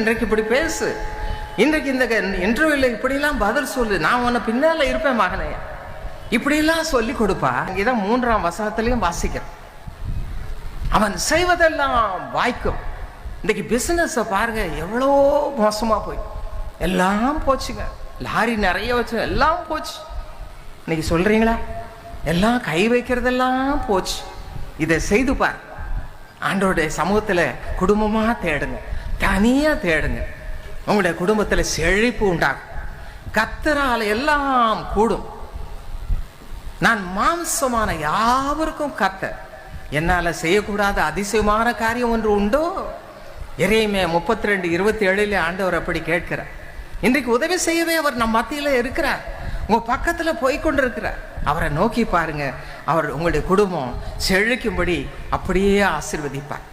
இன்றைக்கு இப்படி பேசு, இன்றைக்கு இந்த இன்டர்வியூல இப்படிலாம் பதில் சொல்லு, நான் உன்னை பின்னால இருப்பேன் மகனே, இப்படிலாம் சொல்லி கொடுப்பா. இதான் 3ஆம் வசனத்திலையும் வாசிக்கிறேன். அவன் செய்வதெல்லாம் வாய்க்கும். இன்றைக்கு பிசினஸ் பாருங்க எவ்வளோ மோசமா போய் எல்லாம் போச்சுங்க. லாரி நிறைய வச்சு எல்லாம் போச்சு. இன்னைக்கு சொல்றீங்களா? எல்லாம் கை வைக்கிறதெல்லாம் போச்சு. இதை செய்து பார். ஆண்டவருடைய சமூகத்தில் குடும்பமா தேடுங்க, தனியா தேடுங்க. உங்களுடைய குடும்பத்தில் செழிப்பு உண்டாகும். கர்த்தரால் எல்லாம் கூடும். நான் மாம்சமான யாவருக்கும் கர்த்தர், என்னால செய்யக்கூடாத அதிசயமான காரியம் ஒன்று உண்டோ? எரேமியா 32:27 ஆண்டவர் அப்படி கேட்கிறார். இன்றைக்கு உதவி செய்யவே அவர் நம் மத்தியில இருக்கிறார். உங்க பக்கத்துல போய்கொண்டிருக்கிறார். அவரை நோக்கி பாருங்க. அவர் உங்களுடைய குடும்பம் செழிக்கும்படி அப்படியே ஆசீர்வதிப்பார்.